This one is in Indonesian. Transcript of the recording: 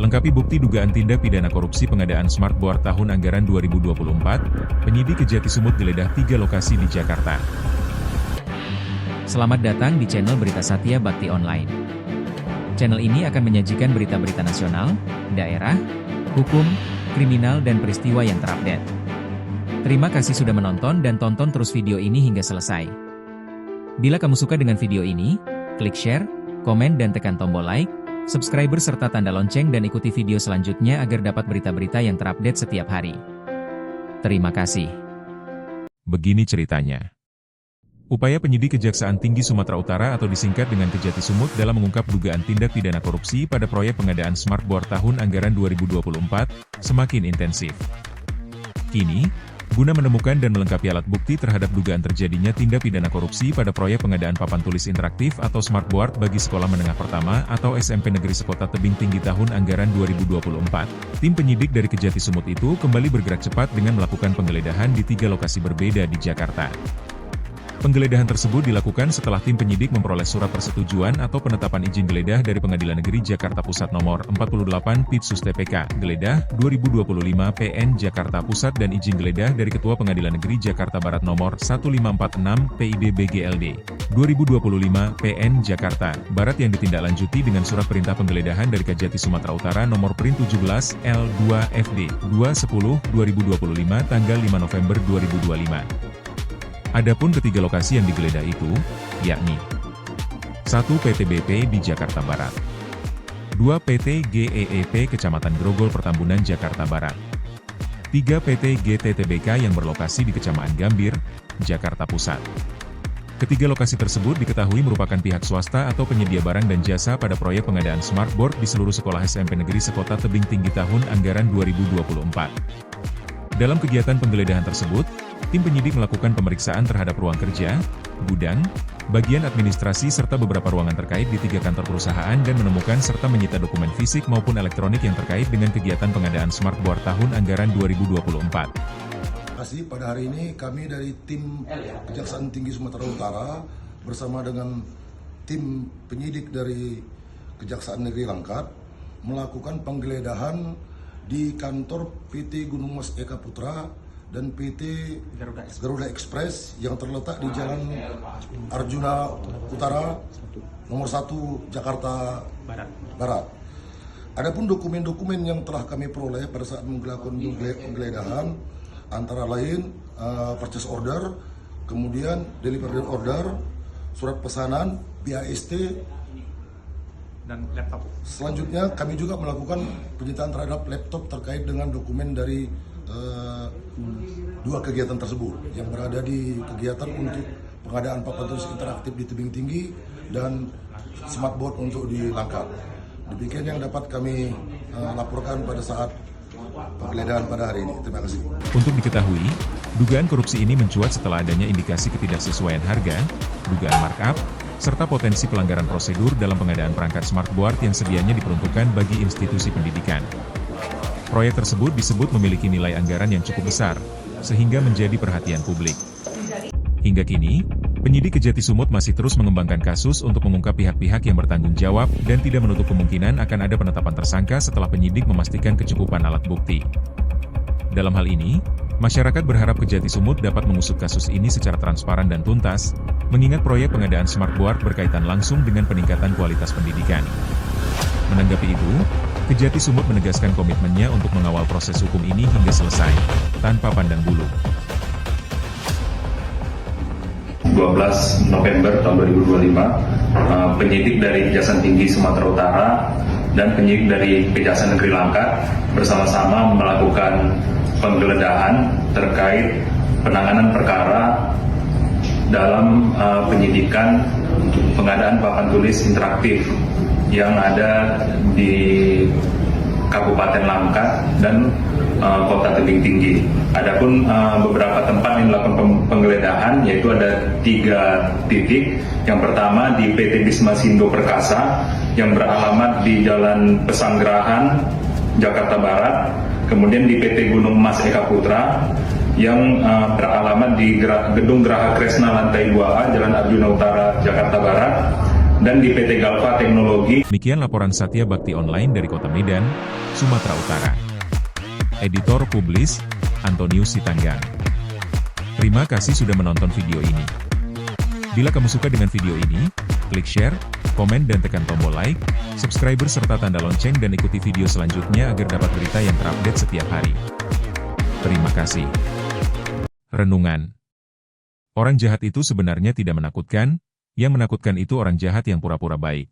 Lengkapi bukti dugaan tindak pidana korupsi pengadaan smartboard tahun anggaran 2024, penyidik Kejati Sumut geledah 3 lokasi di Jakarta. Selamat datang di channel Berita Satya Bakti Online. Channel ini akan menyajikan berita-berita nasional, daerah, hukum, kriminal dan peristiwa yang terupdate. Terima kasih sudah menonton dan tonton terus video ini hingga selesai. Bila kamu suka dengan video ini, klik share, komen dan tekan tombol like, subscriber serta tanda lonceng dan ikuti video selanjutnya agar dapat berita-berita yang terupdate setiap hari. Terima kasih. Begini ceritanya. Upaya penyidik Kejaksaan Tinggi Sumatera Utara atau disingkat dengan Kejati Sumut dalam mengungkap dugaan tindak pidana korupsi pada proyek pengadaan smartboard tahun anggaran 2024 semakin intensif. Kini, guna menemukan dan melengkapi alat bukti terhadap dugaan terjadinya tindak pidana korupsi pada proyek pengadaan papan tulis interaktif atau smartboard bagi sekolah menengah pertama atau SMP Negeri Sekota Tebing Tinggi tahun anggaran 2024, tim penyidik dari Kejati Sumut itu kembali bergerak cepat dengan melakukan penggeledahan di 3 lokasi berbeda di Jakarta. Penggeledahan tersebut dilakukan setelah tim penyidik memperoleh surat persetujuan atau penetapan izin geledah dari Pengadilan Negeri Jakarta Pusat nomor 48 Pitsus TPK, Geledah 2025 PN Jakarta Pusat dan izin geledah dari Ketua Pengadilan Negeri Jakarta Barat nomor 1546 PID BGLD 2025 PN Jakarta Barat yang ditindaklanjuti dengan surat perintah penggeledahan dari Kejati Sumatera Utara nomor Prin 17 L2 FD 210 2025 tanggal 5 November 2025. Adapun ketiga lokasi yang digeledah itu, yakni 1 PT BP di Jakarta Barat, 2 PT GEEP Kecamatan Grogol Pertambunan Jakarta Barat, 3 PT GTTBK yang berlokasi di Kecamatan Gambir, Jakarta Pusat. Ketiga lokasi tersebut diketahui merupakan pihak swasta atau penyedia barang dan jasa pada proyek pengadaan smartboard di seluruh sekolah SMP Negeri Sekota Tebing Tinggi tahun anggaran 2024. Dalam kegiatan penggeledahan tersebut, tim penyidik melakukan pemeriksaan terhadap ruang kerja, gudang, bagian administrasi serta beberapa ruangan terkait di 3 kantor perusahaan dan menemukan serta menyita dokumen fisik maupun elektronik yang terkait dengan kegiatan pengadaan smartboard tahun anggaran 2024. Pada hari ini kami dari tim Kejaksaan Tinggi Sumatera Utara bersama dengan tim penyidik dari Kejaksaan Negeri Langkat melakukan penggeledahan di kantor PT Gunung Mas Eka Putra dan PT Garuda Express yang terletak di Jalan Arjuna Utara nomor 1 Jakarta Barat. Adapun dokumen-dokumen yang telah kami peroleh pada saat melakukan penggeledahan antara lain purchase order, kemudian delivery order, surat pesanan, BAST, dan laptop. Selanjutnya kami juga melakukan penyitaan terhadap laptop terkait dengan dokumen dari 2 kegiatan tersebut yang berada di kegiatan untuk pengadaan papan tulis interaktif di Tebing Tinggi dan smartboard untuk di Langkat. Demikian yang dapat kami laporkan pada saat penggeledahan pada hari ini. Terima kasih. Untuk diketahui, dugaan korupsi ini mencuat setelah adanya indikasi ketidaksesuaian harga, dugaan markup, serta potensi pelanggaran prosedur dalam pengadaan perangkat smartboard yang sedianya diperuntukkan bagi institusi pendidikan. Proyek tersebut disebut memiliki nilai anggaran yang cukup besar, sehingga menjadi perhatian publik. Hingga kini, penyidik Kejati Sumut masih terus mengembangkan kasus untuk mengungkap pihak-pihak yang bertanggung jawab dan tidak menutup kemungkinan akan ada penetapan tersangka setelah penyidik memastikan kecukupan alat bukti. Dalam hal ini, masyarakat berharap Kejati Sumut dapat mengusut kasus ini secara transparan dan tuntas, mengingat proyek pengadaan smartboard berkaitan langsung dengan peningkatan kualitas pendidikan. Menanggapi itu, Kejati Sumut menegaskan komitmennya untuk mengawal proses hukum ini hingga selesai, tanpa pandang bulu. 12 November tahun 2025, penyidik dari Kejaksaan Tinggi Sumatera Utara dan penyidik dari Kejaksaan Negeri Langkat bersama-sama melakukan penggeledahan terkait penanganan perkara dalam penyidikan pengadaan papan tulis interaktif yang ada di Kabupaten Langkat dan Kota Tebing Tinggi. Adapun beberapa tempat yang dilakukan penggeledahan, yaitu ada 3 titik. Yang pertama di PT Bismasindo Perkasa yang beralamat di Jalan Pesanggerahan, Jakarta Barat. Kemudian di PT Gunung Mas Eka Putra yang beralamat di Gedung Geraha Kresna lantai 2A, Jalan Arjuna Utara, Jakarta Barat. dan di PT Galva Teknologi. Demikian laporan Satya Bakti Online dari Kota Medan, Sumatera Utara. Editor Publis, Antonius Sitanggang. Terima kasih sudah menonton video ini. Bila kamu suka dengan video ini, klik share, komen dan tekan tombol like, subscriber serta tanda lonceng dan ikuti video selanjutnya agar dapat berita yang terupdate setiap hari. Terima kasih. Renungan. Orang jahat itu sebenarnya tidak menakutkan, yang menakutkan itu orang jahat yang pura-pura baik.